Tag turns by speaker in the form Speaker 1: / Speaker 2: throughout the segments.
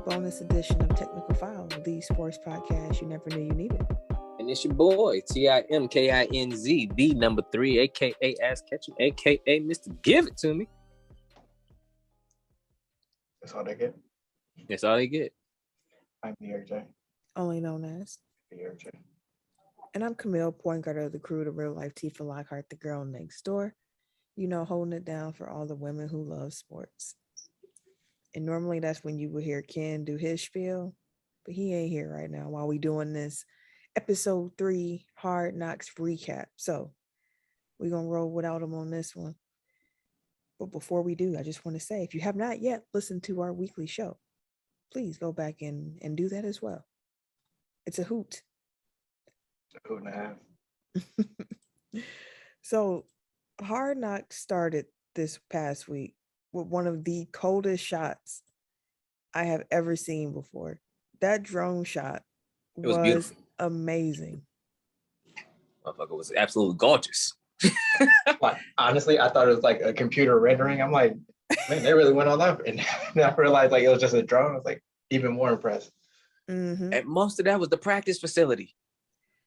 Speaker 1: bonus edition of Technical Foul, the sports podcast you never knew you needed.
Speaker 2: And it's your boy, TIMKINZ, the number 3, a.k.a. Ass Ketchum, a.k.a. Mr. Give It To Me.
Speaker 3: That's all they get.
Speaker 2: That's all they get.
Speaker 3: I'm the RJ.
Speaker 1: Only known as
Speaker 3: The RJ.
Speaker 1: And I'm Camille, point guard of the crew, the real life Tifa Lockhart, the girl next door. You know, holding it down for all the women who love sports. And normally that's when you would hear Ken do his spiel, but he ain't here right now while we doing this episode 3 Hard Knocks recap. So we're going to roll without him on this one. But before we do, I just want to say, if you have not yet listened to our weekly show, please go back and do that as well. It's a hoot.
Speaker 3: A hoot and a half.
Speaker 1: So Hard Knocks started this past week with one of the coldest shots I have ever seen before. That drone shot was amazing.
Speaker 2: Motherfucker was absolutely gorgeous.
Speaker 3: Like, honestly, I thought it was like a computer rendering. I'm like, man, they really went all out. And then I realized like it was just a drone. I was like even more impressed.
Speaker 1: Mm-hmm.
Speaker 2: And most of that was the practice facility.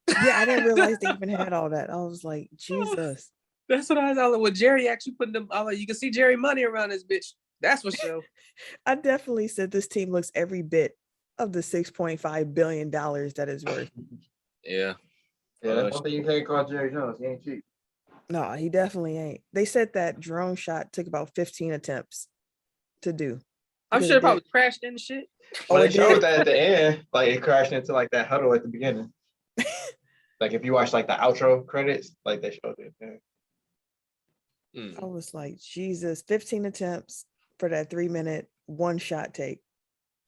Speaker 1: Yeah, I didn't realize they even had all that. I was like, Jesus.
Speaker 2: That's what I was like. With Jerry actually putting them, I was like, you can see Jerry money around this bitch. That's for sure.
Speaker 1: I definitely said this team looks every bit of the $6.5 billion that is worth.
Speaker 2: Yeah.
Speaker 3: Yeah, that's one thing you can't call Jerry Jones. He ain't cheap.
Speaker 1: No, he definitely ain't. They said that drone shot took about 15 attempts to do.
Speaker 2: I'm sure it probably crashed into shit.
Speaker 3: Well, they showed that at the end, like it crashed into like that huddle at the beginning. Like if you watch like the outro credits, like they showed it. Yeah.
Speaker 1: I was like, Jesus, 15 attempts for that 3-minute one shot take,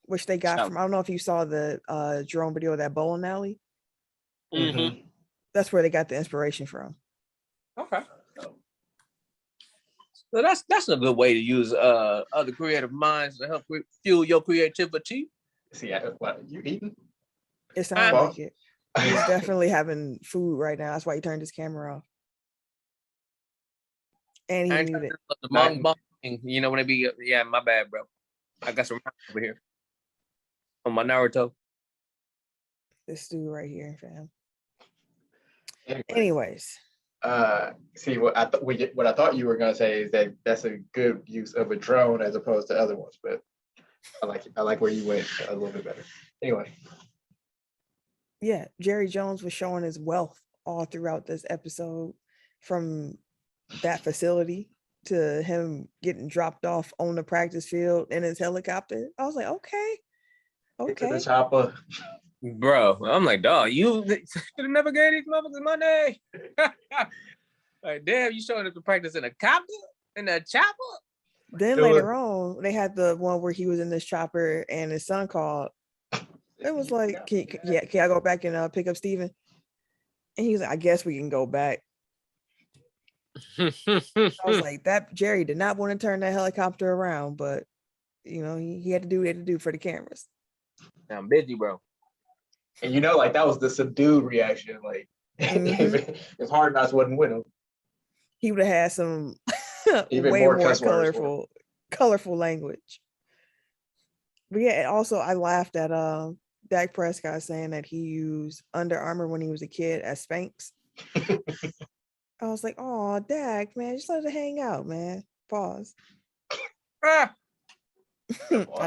Speaker 1: which they got from, I don't know if you saw the drone video of that bowling alley.
Speaker 2: Mm-hmm.
Speaker 1: That's where they got the inspiration from.
Speaker 2: Okay. So that's a good way to use other creative minds to help fuel your creativity.
Speaker 3: See, what you eating?
Speaker 1: It sounds like it. He's definitely having food right now. That's why he turned his camera off. And he muted.
Speaker 2: You know when it be, yeah, my bad, bro. I got some over here on my Naruto.
Speaker 1: This dude right here, fam. Anyways.
Speaker 3: See what I thought you were gonna say is that that's a good use of a drone as opposed to other ones, but I like it. I like where you went a little bit better. Anyway.
Speaker 1: Yeah, Jerry Jones was showing his wealth all throughout this episode, from that facility to him getting dropped off on the practice field in his helicopter. I was like, okay.
Speaker 3: The chopper.
Speaker 2: Bro, I'm like, dog, you never gave these motherfuckers money. Like, damn, you showing up to practice in a copter? In a chopper?
Speaker 1: Then later on, they had the one where he was in this chopper and his son called. It was like, can I go back and pick up Steven? And he was like, I guess we can go back. I was like, that Jerry did not want to turn that helicopter around, but you know, he had to do what he had to do for the cameras.
Speaker 2: I'm busy, bro.
Speaker 3: And you know, like that was the subdued reaction. Like if Hard Knocks wasn't with him,
Speaker 1: he would have had some
Speaker 3: even
Speaker 1: way
Speaker 3: more
Speaker 1: colorful language. But yeah, also I laughed at Dak Prescott saying that he used Under Armour when he was a kid as Spanx. I was like, oh, Dak, man, just let it hang out, man. Pause. I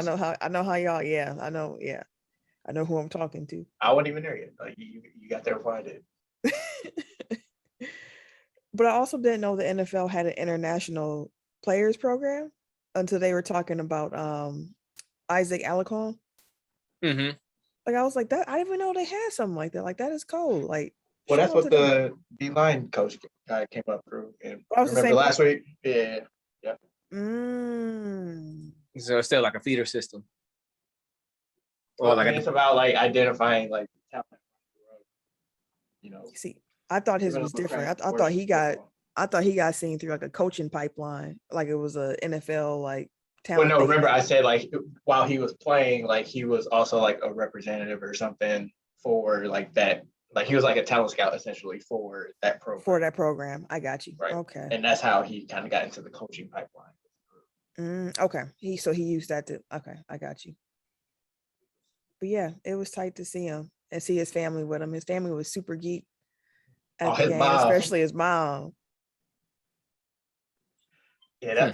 Speaker 1: know how y'all, yeah. I know who I'm talking to.
Speaker 3: I wasn't even there yet. Like you got there before I did.
Speaker 1: But I also didn't know the NFL had an international players program until they were talking about Isaac Alarcon.
Speaker 2: Mm-hmm.
Speaker 1: Like I was like, that I didn't even know they had something like that. Like that is cold. Like,
Speaker 3: well, that's what the D-line coach guy came up through. And remember last week? Yeah.
Speaker 2: So it's still like a feeder system.
Speaker 3: Well, like it's about like identifying like talent. You know.
Speaker 1: See, I thought his was different. I thought he got seen through like a coaching pipeline, like it was a NFL like talent.
Speaker 3: Well, no, remember I said like while he was playing, like he was also like a representative or something for like that. Like he was like a talent scout essentially for that program.
Speaker 1: For that program, I got you.
Speaker 3: Right.
Speaker 1: Okay.
Speaker 3: And that's how he kind of got into the coaching pipeline.
Speaker 1: Okay. He used that to. Okay, I got you. But yeah, it was tight to see him and see his family with him. His family was super geek at
Speaker 3: Oh,
Speaker 1: the
Speaker 3: his
Speaker 1: game,
Speaker 3: mom.
Speaker 1: especially his mom.
Speaker 3: Yeah,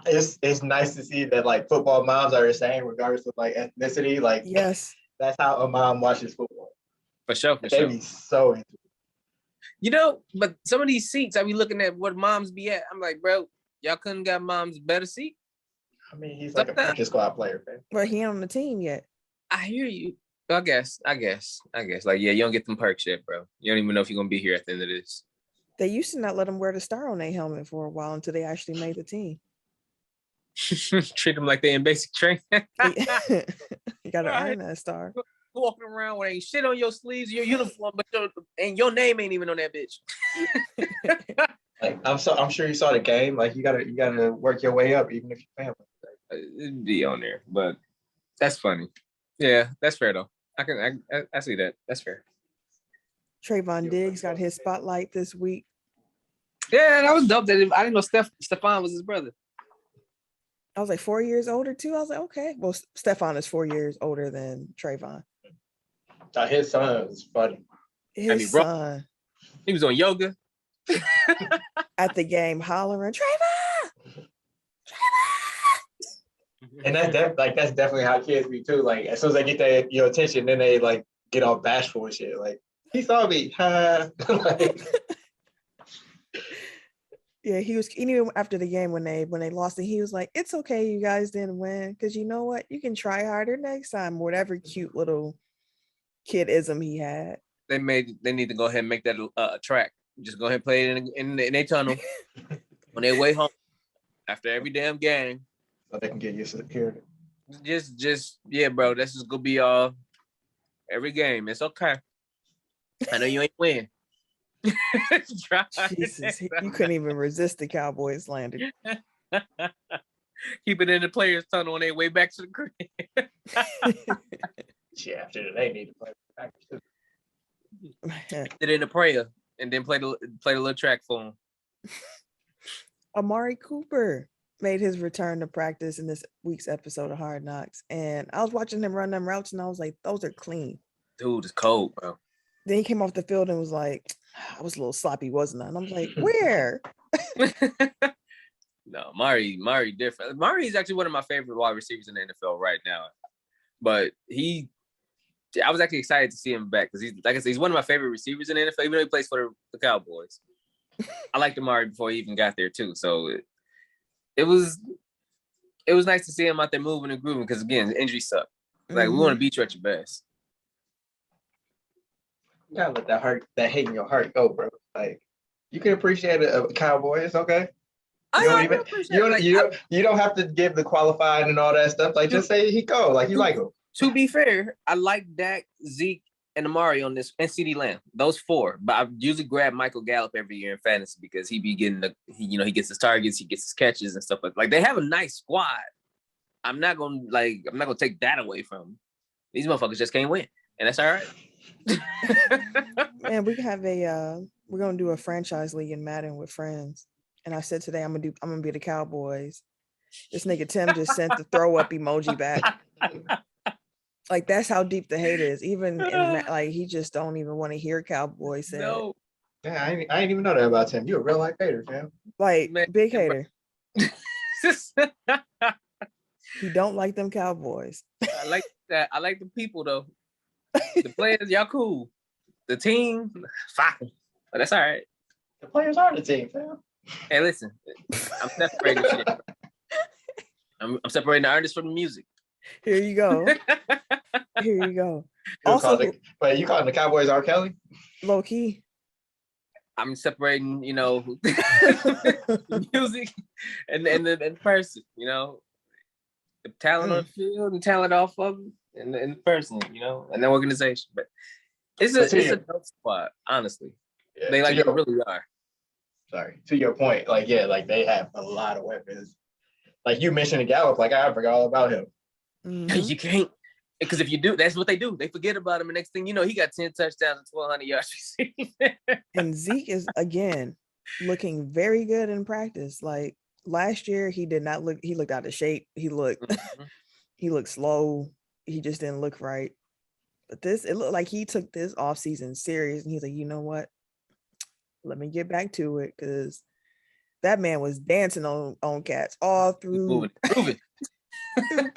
Speaker 3: it's nice to see that like football moms are the same regardless of like ethnicity. Like
Speaker 1: Yes.
Speaker 3: that's how a mom watches football.
Speaker 2: For sure.
Speaker 3: They be so into it.
Speaker 2: You know, but some of these seats, I be looking at what moms be at. I'm like, bro, y'all couldn't got moms better seat.
Speaker 3: I mean, he's like a practice squad player, man.
Speaker 1: But he ain't on the team yet.
Speaker 2: I hear you. I guess. Like, yeah, you don't get them perks yet, bro. You don't even know if you're gonna be here at the end of this.
Speaker 1: They used to not let them wear the star on their helmet for a while until they actually made the team.
Speaker 2: Treat them like they in basic training.
Speaker 1: You gotta earn that star.
Speaker 2: Walking around with ain't shit on your sleeves, your uniform, but your name ain't even on that bitch.
Speaker 3: Like I'm sure you saw the game. Like you gotta work your way up, even if you're family.
Speaker 2: It'd be on there, but that's funny. Yeah, that's fair though. I see that. That's fair.
Speaker 1: Trayvon Diggs got his spotlight this week.
Speaker 2: Yeah, that was dope. I didn't know Stephon was his brother.
Speaker 1: I was like 4 years older too. I was like, okay. Well, Stephon is 4 years older than Trayvon.
Speaker 3: His son is funny.
Speaker 1: His son.
Speaker 2: He was on yoga.
Speaker 1: At the game hollering, Trayvon!
Speaker 3: And that's definitely how kids be too. Like as soon as they get your attention, then they like get all bashful and shit. Like he saw me. Like,
Speaker 1: yeah, he was even after the game when they lost it, he was like, it's okay, you guys didn't win. Because you know what? You can try harder next time. Whatever cute little kidism he had.
Speaker 2: They need to go ahead and make that a track. Just go ahead and play it in their tunnel on their way home after every damn game.
Speaker 3: So they can get used to hearing it.
Speaker 2: Just yeah, bro. That's just gonna be every game. It's okay. I know you ain't win.
Speaker 1: Jesus, you couldn't even resist the Cowboys slander.
Speaker 2: Keep it in the players' tunnel on their way back to the crib.
Speaker 3: Yeah, after they need to play practice too.
Speaker 2: Did it in the prayer and then play the little track for him.
Speaker 1: Amari Cooper made his return to practice in this week's episode of Hard Knocks, and I was watching him run them routes, and I was like, "Those are clean."
Speaker 2: Dude, it's cold, bro.
Speaker 1: Then he came off the field and was like, "I was a little sloppy, wasn't I?" And I'm like, "Where?"
Speaker 2: No, Mari different. Mari's actually one of my favorite wide receivers in the NFL right now. But I was actually excited to see him back because he's, like I said, he's one of my favorite receivers in the NFL, even though he plays for the Cowboys. I liked Amari before he even got there too. So it was nice to see him out there moving and grooving because again, injuries suck. Like we want to beat you at your best.
Speaker 3: You gotta let that hate in your heart go, bro. Like you can appreciate a Cowboy. It's okay. You don't have to give the qualified and all that stuff. Like just say he go. Like you like him.
Speaker 2: To be fair, I like Dak, Zeke, and Amari on this, and CeeDee Lamb. Those four. But I usually grab Michael Gallup every year in fantasy because he be getting he gets his targets, he gets his catches and stuff like they have a nice squad. I'm not gonna take that away from them. These motherfuckers just can't win, and that's all right.
Speaker 1: Man, we have we're gonna do a franchise league in Madden with friends. And I said today I'm gonna be the Cowboys. This nigga Tim just sent the throw up emoji back. Like that's how deep the hate is. Even like he just don't even want to hear Cowboys say it.
Speaker 3: Yeah, I didn't even know that about Tim. You a real life hater, fam.
Speaker 1: Like big hater. He don't like them Cowboys.
Speaker 2: I like that. I like the people though. The players, y'all cool. The team, fuck. But that's all right.
Speaker 3: The players are the team, fam.
Speaker 2: Hey, listen, I'm separating shit. I'm separating the artist from the music.
Speaker 1: Here you go. Here you go.
Speaker 3: You calling the Cowboys R. Kelly?
Speaker 1: Low key.
Speaker 2: I'm separating, music and the person, the talent on the field and talent off of them and the person, and the organization. But it's a dope spot, honestly. Yeah, they really are.
Speaker 3: Sorry, to your point, like they have a lot of weapons. Like you mentioned Gallup, like I forgot all about him.
Speaker 1: Mm-hmm.
Speaker 2: You can't, because if you do, that's what they do. They forget about him, and next thing you know, he got 10 touchdowns and 1,200 yards.
Speaker 1: And Zeke is again looking very good in practice. Like last year, he did not look. He looked out of shape. He looked, he looked slow. he just didn't look right. But this, it looked like he took this off season serious, and he's like, you know what? Let me get back to it, because that man was dancing on cats all through.
Speaker 2: Moving.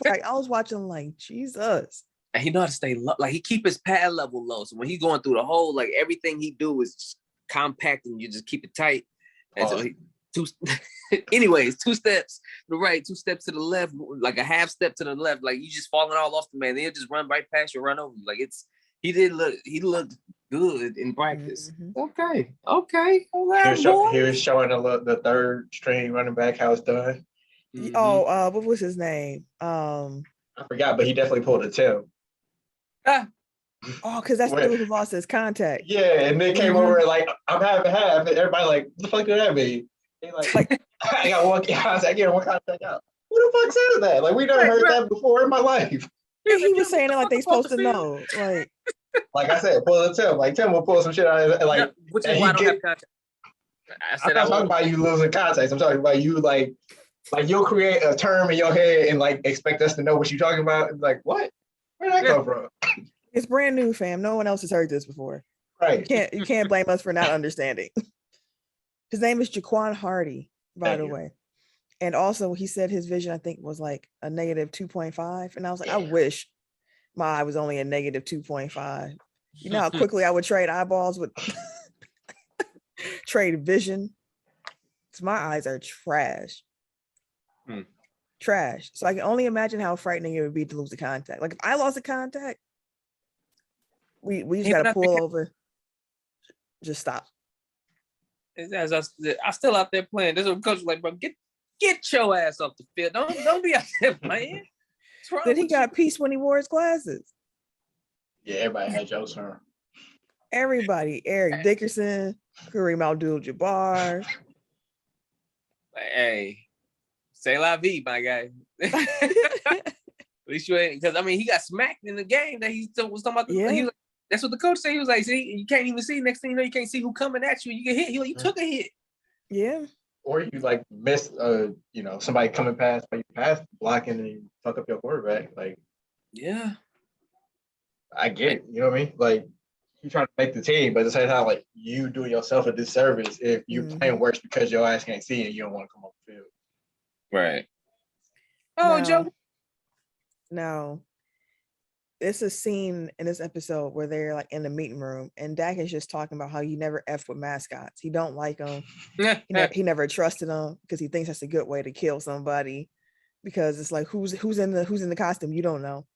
Speaker 1: Like, I was watching like, Jesus.
Speaker 2: And he know how to stay low. Like he keep his pad level low. So when he's going through the whole, like everything he do is just compact and you just keep it tight. And so anyways, 2 steps to the right, 2 steps to the left, like a half step to the left. Like you just falling all off the man. They'll just run right past you, run over you. Like he looked good in practice. Okay.
Speaker 3: He was showing the third string running back how it's done.
Speaker 1: Oh, what was his name?
Speaker 3: I forgot, but he definitely pulled a Tim.
Speaker 1: Oh, because that's the dude who lost his contact.
Speaker 3: Yeah, and they came over and like, I'm half and half, and everybody like, what the fuck did that mean? He like I got one contact, I get one contact out. Who the fuck said that? Like, we never heard that before in my life.
Speaker 1: And he was saying it like they supposed to know.
Speaker 3: Like I said, pull a Tim. Like Tim will pull some shit out of it. Like,
Speaker 2: which is why I don't have contact.
Speaker 3: I'm not talking about you losing contacts. I'm talking about you like you'll create a term in your head and like expect us to know what you're talking about. And like, what? Where did that come from?
Speaker 1: It's brand new, fam. No one else has heard this before.
Speaker 3: Right.
Speaker 1: You can't blame us for not understanding. His name is Jaquan Hardy, by the way. And also he said his vision, I think, was like a negative 2.5. And I was like, I wish my eye was only a negative 2.5. You know how quickly I would trade eyeballs with trade vision? Because my eyes are trash. Trash. So I can only imagine how frightening it would be to lose a contact. Like if I lost a contact, we just gotta pull over. Just stop.
Speaker 2: As I'm still out there playing. There's a coach like, bro, get your ass off the field. Don't be out there playing.
Speaker 1: Then he got peace when he wore his glasses.
Speaker 3: Yeah, everybody had Joe's turn.
Speaker 1: Everybody, Eric Dickerson, Kareem Abdul-Jabbar.
Speaker 2: Hey, say la vie, my guy. At least you ain't, because I mean he got smacked in the game that he was talking about.
Speaker 1: Yeah.
Speaker 2: He was, that's what the coach said. He was like, see, you can't even see. Next thing you know, you can't see who coming at you. You get hit. He like, you took a hit.
Speaker 1: Yeah.
Speaker 3: Or you like miss somebody coming past, but you pass blocking and you fuck up your quarterback. Like,
Speaker 2: yeah.
Speaker 3: I get it. You know what I mean? Like, you trying to make the team, but at the same time, like, you doing yourself a disservice if you're playing worse because your ass can't see and you don't want to come off the field.
Speaker 2: Right. Oh, Joe.
Speaker 1: No. It's a scene in this episode where they're like in the meeting room and Dak is just talking about how you never F with mascots. He don't like them. He never trusted them because he thinks that's a good way to kill somebody, because it's like who's in the costume, you don't know.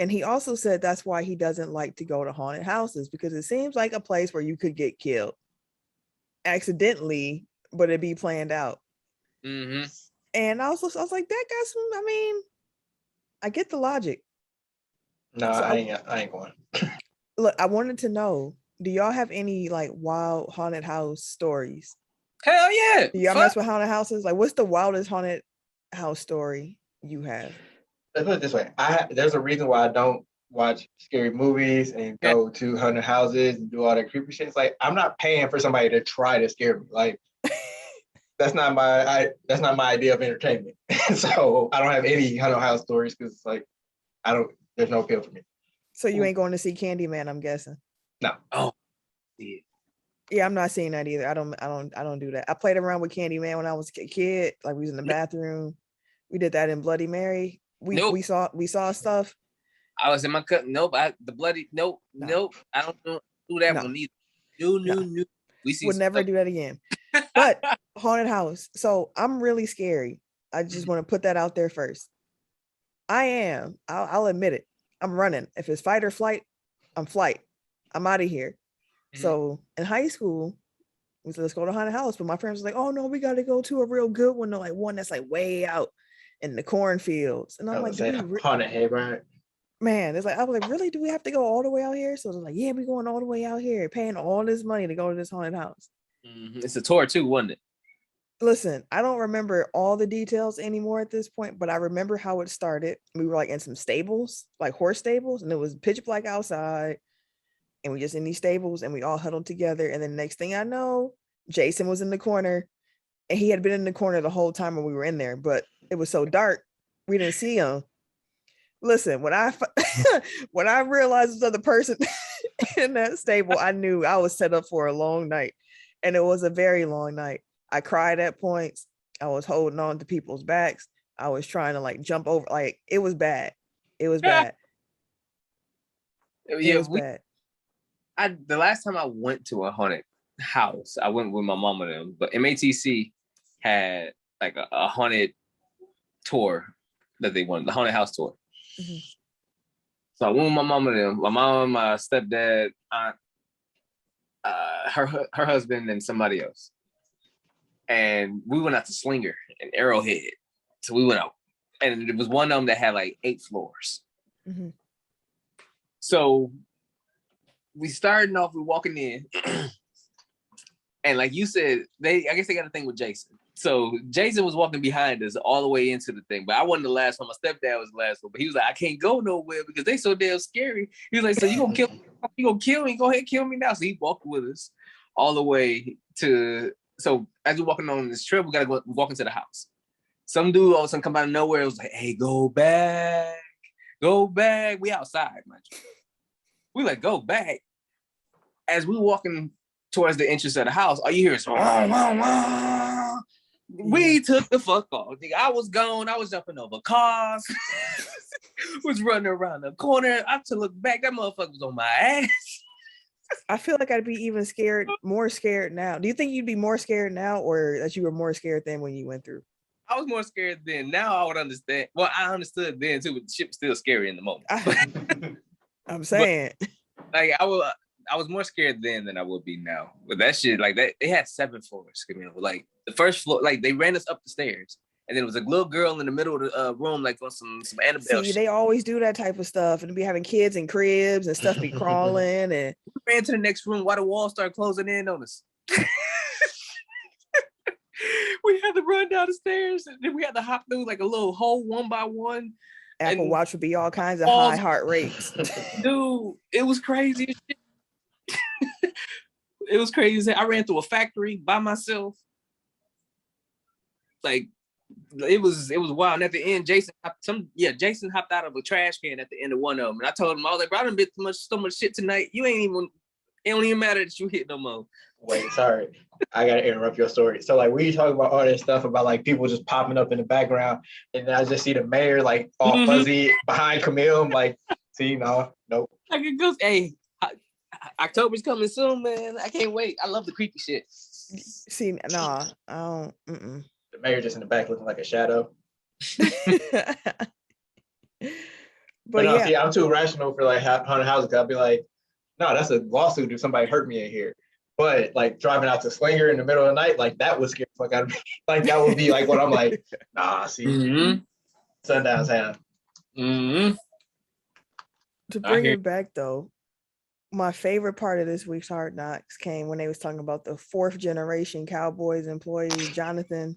Speaker 1: And he also said that's why he doesn't like to go to haunted houses, because it seems like a place where you could get killed accidentally, but it'd be planned out. And I was like, that got some. I mean, I get the logic.
Speaker 3: No, so I ain't going.
Speaker 1: Look, I wanted to know, do y'all have any like wild haunted house stories?
Speaker 2: Hell yeah.
Speaker 1: Do y'all mess with haunted houses? Like, what's the wildest haunted house story you have?
Speaker 3: Let's put it this way. There's a reason why I don't watch scary movies and go to haunted houses and do all that creepy shit. It's like, I'm not paying for somebody to try to scare me. Like, that's not my idea of entertainment. So I don't have any haunted house stories because it's like, there's no appeal for me.
Speaker 1: So you ain't going to see Candyman, I'm guessing.
Speaker 3: No.
Speaker 2: Oh, yeah.
Speaker 1: Yeah, I'm not seeing that either. I don't do that. I played around with Candyman when I was a kid. Like, we was in the bathroom. We did that in Bloody Mary. We saw stuff.
Speaker 2: I was in my cut. Nope. I don't do that one either. No. We
Speaker 1: would never do that again. But haunted house. So I'm really scary. I just want to put that out there first. I am. I'll admit it. I'm running. If it's fight or flight, I'm flight. I'm out of here. So in high school, we said, let's go to haunted house. But my friends was like, oh no, we got to go to a real good one. Like one that's like way out in the cornfields. And I'm like,
Speaker 3: haunted Hayride.
Speaker 1: Man, it's like, I was like, really? Do we have to go all the way out here? So they're like, yeah, we're going all the way out here, paying all this money to go to this haunted house.
Speaker 2: It's a tour too, wasn't it?
Speaker 1: Listen, I don't remember all the details anymore at this point, but I remember how it started. We were like in some stables, like horse stables, and it was pitch black outside. And we just in these stables and we all huddled together. And then next thing I know, Jason was in the corner, and he had been in the corner the whole time when we were in there, but it was so dark, we didn't see him. Listen, when I when I realized this other person in that stable, I knew I was set up for a long night, and it was a very long night. I cried at points. I was holding on to people's backs. I was trying to like jump over. Like it was bad. It was bad. It was bad.
Speaker 2: The last time I went to a haunted house, I went with my mom and them, but MATC had like a haunted tour that they wanted, the haunted house tour. Mm-hmm. So I went with my mom and them, my mom, my stepdad, aunt, her husband, and somebody else. And we went out to Slinger and Arrowhead. So we went out, and it was one of them that had like 8 floors. Mm-hmm. So we started off, we walking in, and like you said, I guess they got a thing with Jason. So Jason was walking behind us all the way into the thing, but I wasn't the last one. My stepdad was the last one, but he was like, I can't go nowhere because they so damn scary. He was like, so you gonna kill me? You gonna kill me? Go ahead, kill me now. So he walked with us all the way to. So as we're walking on this trip, we gotta go walk into the house. Some dude all of a sudden come out of nowhere. It was like, hey, go back. We outside, man. We like go back. As we walking towards the entrance of the house, all you hear is wah, wah, wah. We took the fuck off. I was gone. I was jumping over cars. Was running around the corner. I to look back. That motherfucker was on my ass.
Speaker 1: I feel like I'd be even scared, more scared now. Do you think you'd be more scared now, or that you were more scared than when you went through?
Speaker 2: I was more scared then. Now I would understand. Well, I understood then too, but the shit was still scary in the moment.
Speaker 1: I'm saying,
Speaker 2: like I was more scared then than I would be now. But that shit, like that, they had 7 floors. Like the first floor, like they ran us up the stairs, and then it was a little girl in the middle of the room, like on some Annabelle.
Speaker 1: See, they always do that type of stuff, and be having kids in cribs and stuff be crawling, and
Speaker 2: we ran to the next room while the walls started closing in on us. We had to run down the stairs, and then we had to hop through like a little hole one by one.
Speaker 1: Apple Watch would be all kinds of high heart rates.
Speaker 2: Dude, it was crazy. It was crazy. I ran through a factory by myself. Like it was wild. And at the end, Jason hopped out of a trash can at the end of one of them. And I told him, I was like, bro, I done been so much shit tonight. It don't even matter that you hit no more.
Speaker 3: Wait, sorry. I gotta interrupt your story. So like we talk about all this stuff about like people just popping up in the background, and then I just see the mayor like all fuzzy behind Camille. I'm like, see, nope.
Speaker 2: Like it goes, hey, October's coming soon, man. I can't wait. I love the creepy shit.
Speaker 1: See, nah, I don't.
Speaker 3: The mayor just in the back looking like a shadow. but no, see, I'm too rational for like haunted houses. I'll be like, no, that's a lawsuit if somebody hurt me in here. But like driving out to Slinger in the middle of the night, like that would scare the fuck out of me. Like that would be like what I'm like, nah, see, sundown town.
Speaker 1: To bring it back though, my favorite part of this week's Hard Knocks came when they was talking about the 4th generation Cowboys employee, Jonathan,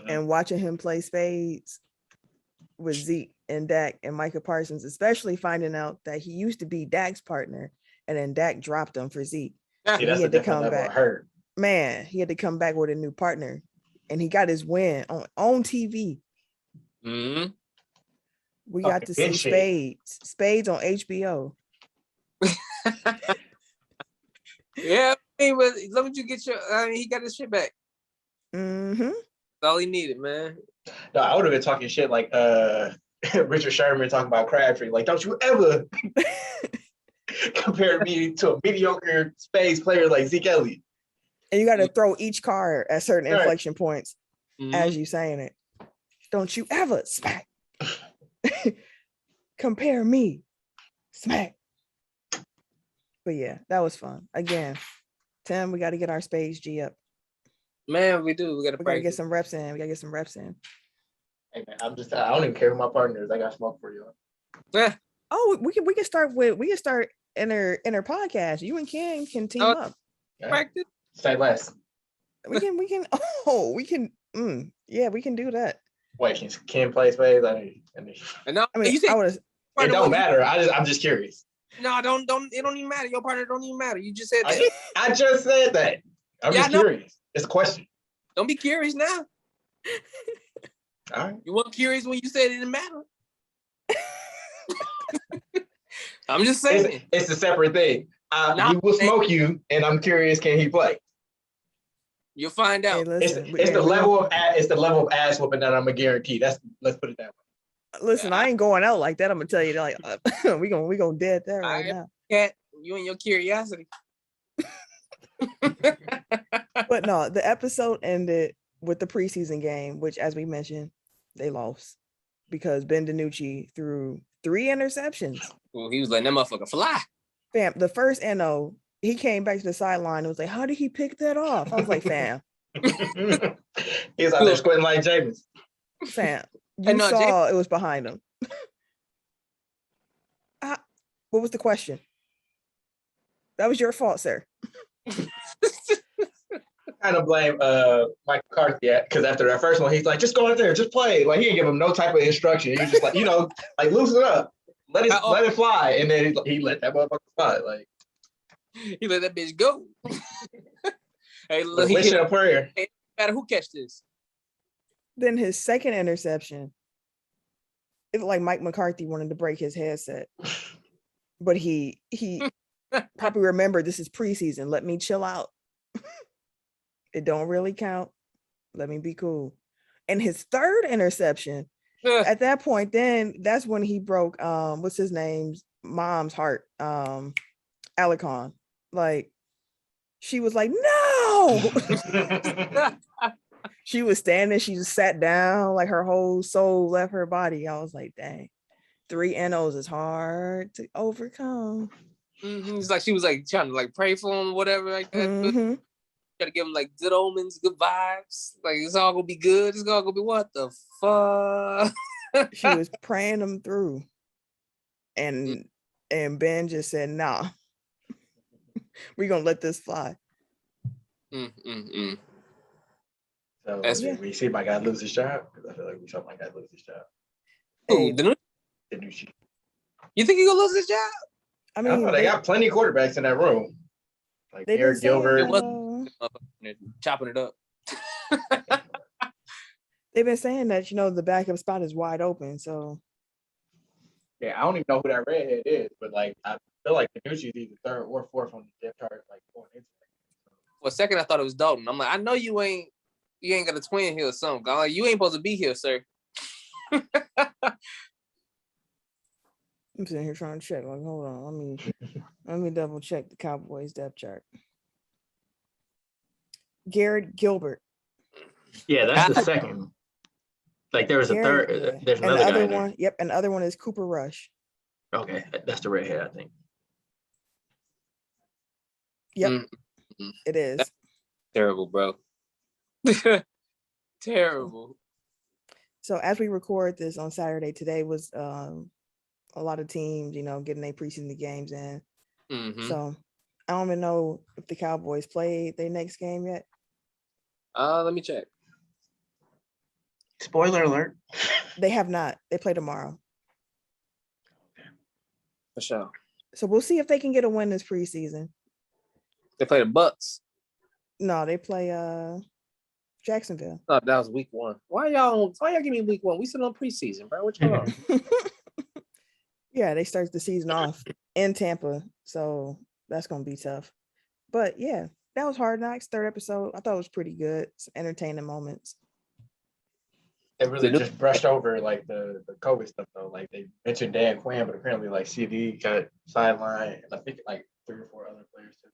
Speaker 1: and watching him play spades with Zeke and Dak and Micah Parsons, especially finding out that he used to be Dak's partner, and then Dak dropped him for Zeke.
Speaker 3: See, he had to come back.
Speaker 1: Man, he had to come back with a new partner, and he got his win on TV. We got to see Spades on HBO.
Speaker 2: Yeah, as long as you get he got his shit back. That's all he needed, man.
Speaker 3: No, I would have been talking shit like Richard Sherman talking about Crabtree. Like, don't you ever compare me to a mediocre spades player like Zeke Elliott.
Speaker 1: And you got to throw each card at certain inflection points as you saying it. Don't you ever smack. Compare me. Smack. But yeah, that was fun. Again, Tim, we got to get our spades G up.
Speaker 2: Man, we do. We got to
Speaker 1: get some reps in.
Speaker 3: Hey man, I don't even care who my partner is. I got smoke for you.
Speaker 2: Yeah.
Speaker 1: Oh, we can start in their podcast. You and Ken can team up.
Speaker 2: Practice.
Speaker 3: Say less.
Speaker 1: We can we can do that.
Speaker 3: Wait, can Ken play spades? It don't matter. I'm just curious.
Speaker 2: No, it don't even matter. Your partner don't even matter. You just said that.
Speaker 3: I just said that. I'm just curious. It's a question.
Speaker 2: Don't be curious now.
Speaker 3: All right.
Speaker 2: You weren't curious when you said it didn't matter. I'm just saying.
Speaker 3: It's a separate thing. He will smoke you, and I'm curious, can he play?
Speaker 2: You'll find out.
Speaker 1: Hey, listen,
Speaker 3: It's the level of ass whooping that I'm gonna guarantee. Let's put it that way.
Speaker 1: Listen, I ain't going out like that. I'm gonna tell you, like, we gonna dead that right now.
Speaker 2: Cat, you and your curiosity.
Speaker 1: But no, the episode ended with the preseason game, which, as we mentioned, they lost because Ben DiNucci threw 3 interceptions.
Speaker 2: Well, he was letting that motherfucker fly.
Speaker 1: Fam, the first NO, he came back to the sideline and was like, "How did he pick that off?" I was like, "Fam."
Speaker 3: He was out there squinting like Jameis.
Speaker 1: Fam, you saw it was behind him. What was the question? That was your fault, sir.
Speaker 3: Kind of blame Mike McCarthy because after that first one, he's like, just go out there, just play. Like he didn't give him no type of instruction. He just like, like loosen it up, let it fly, and then he let that motherfucker fly. Like
Speaker 2: he let that bitch go. Hey, look,
Speaker 3: he hit a prayer.
Speaker 2: Hey, no matter who catch this.
Speaker 1: Then his second interception, it looked like Mike McCarthy wanted to break his headset, but he probably remembered this is preseason. Let me chill out. It don't really count. Let me be cool. And his third interception, at that point, then that's when he broke what's his name's mom's heart, Alicon. Like she was like, no. She was standing, she just sat down, like her whole soul left her body. I was like, dang, 3 NOs is hard to overcome.
Speaker 2: It's like she was like trying to like pray for him or whatever like that. Try to give him like good omens, good vibes. Like it's all gonna be good. It's all gonna be what the fuck.
Speaker 1: She was praying him through, and Ben just said, "Nah, we're gonna let this fly."
Speaker 3: So we see my guy lose his job because I feel like we saw my guy lose his job.
Speaker 2: Hey,
Speaker 3: DiNucci.
Speaker 2: You think he gonna lose his job?
Speaker 1: I mean,
Speaker 3: they got plenty of quarterbacks in that room. Like Eric Gilbert.
Speaker 2: Chopping it up.
Speaker 1: They've been saying that, the backup spot is wide open. So
Speaker 3: yeah, I don't even know who that redhead is, but like I feel like DiNucci is either 3rd or 4th on the depth chart, like going into it.
Speaker 2: For a second, I thought it was Dalton. I'm like, I know you ain't got a twin here or something. I'm like, you ain't supposed to be here, sir.
Speaker 1: I'm sitting here trying to check. Like, hold on, let me double check the Cowboys depth chart. Garrett Gilbert.
Speaker 3: Yeah, that's the second. Like there was a third. Yeah. There's another guy
Speaker 1: one. Yep, and the other one is Cooper Rush.
Speaker 3: Okay, that's the redhead, I think.
Speaker 1: Yep, it is.
Speaker 2: That's terrible, bro. Terrible.
Speaker 1: So as we record this on Saturday, today was a lot of teams, getting their preseason games in. So I don't even know if the Cowboys played their next game yet.
Speaker 2: Let me check.
Speaker 3: Spoiler alert.
Speaker 1: They have not. They play tomorrow.
Speaker 2: For sure.
Speaker 1: So we'll see if they can get a win this preseason.
Speaker 2: They play the Bucks.
Speaker 1: No, they play Jacksonville.
Speaker 2: Oh, that was week 1. Why y'all give me week 1? We still on preseason, bro. What's going on?
Speaker 1: Yeah, they start the season off in Tampa, so that's gonna be tough. But yeah, that was Hard Knocks, 3rd episode. I thought it was pretty good. Some entertaining moments.
Speaker 3: They really just brushed over like the COVID stuff though. Like they mentioned Dan Quinn, but apparently like CD got sidelined, and I think like 3 or 4 other players too.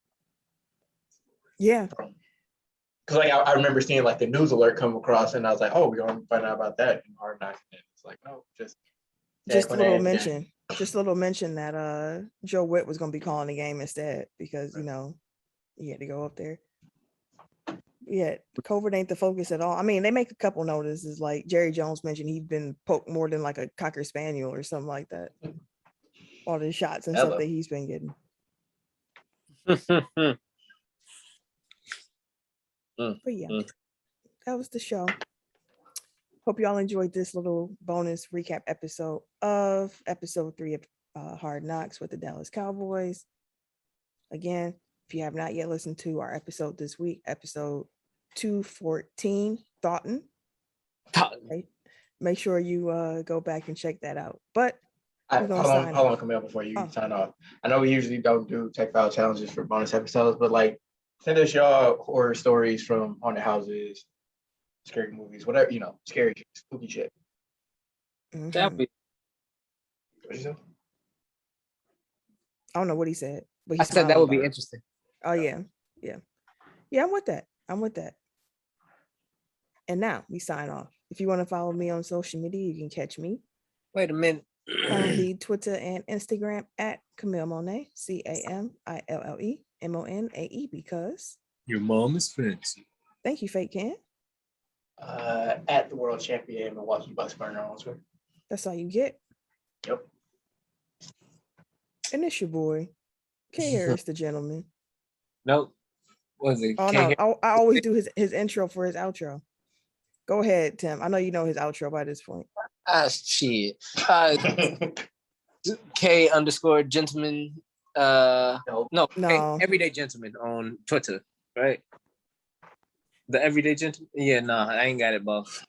Speaker 1: Yeah.
Speaker 3: Because like I remember seeing like the news alert come across, and I was like, oh, we're gonna find out about that in Hard Knocks. And it's like, no, just
Speaker 1: a little mention. Just a little mention that Joe Witt was gonna be calling the game instead because he had to go up there. Yeah, COVID ain't the focus at all. I mean, they make a couple notices, like Jerry Jones mentioned he'd been poked more than like a Cocker Spaniel or something like that. All the shots and stuff that he's been getting. But yeah, that was the show. Hope y'all enjoyed this little bonus recap episode of episode 3 of Hard Knocks with the Dallas Cowboys. Again, if you have not yet listened to our episode this week, episode 214, Thoughton. Right? Make sure you go back and check that out. But We're gonna sign
Speaker 3: Hold on,
Speaker 1: off.
Speaker 3: Camille, before you
Speaker 1: Oh.
Speaker 3: sign off. I know we usually don't do tech file challenges for bonus episodes, but like send us your horror stories from haunted houses, scary movies, whatever, scary shit, spooky shit.
Speaker 2: That'd
Speaker 1: Mhm.
Speaker 2: be-
Speaker 3: What you say?
Speaker 1: I don't know what he said, but
Speaker 2: I
Speaker 1: he's
Speaker 2: said that
Speaker 1: smiling
Speaker 2: would be
Speaker 1: about it.
Speaker 2: interesting.
Speaker 1: Oh yeah, yeah. I'm with that. And now we sign off. If you want to follow me on social media, you can catch me
Speaker 2: Wait a minute.
Speaker 1: on the Twitter and Instagram at Camille Monet, CAMILLEMONAE, because
Speaker 2: Your mom is fancy.
Speaker 1: thank you, Fake Ken.
Speaker 3: At the world champion Milwaukee Bucks burner on Twitter.
Speaker 1: That's all you get.
Speaker 3: Yep.
Speaker 1: And it's your boy, K Harris, the gentleman.
Speaker 2: Nope. What is it?
Speaker 1: Oh no, I always do his intro for his outro. Go ahead, Tim. I know you know his outro by this point.
Speaker 2: Shit. K underscore gentleman. No,
Speaker 1: No.
Speaker 2: K, everyday gentleman on Twitter, right? The everyday gentleman. Yeah, nah, I ain't got it, both.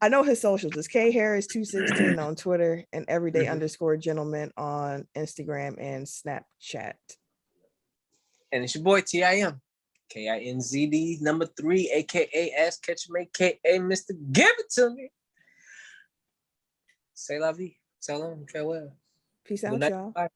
Speaker 1: I know his socials. It's K Harris 216 on Twitter and everyday underscore gentleman on Instagram and Snapchat.
Speaker 2: And it's your boy TIM. KINZD number 3, aka Ask Catch Me, aka Mr. Give It To Me. Say la vie. So long, farewell.
Speaker 1: Peace out,
Speaker 2: Good night.
Speaker 1: y'all.
Speaker 2: Bye.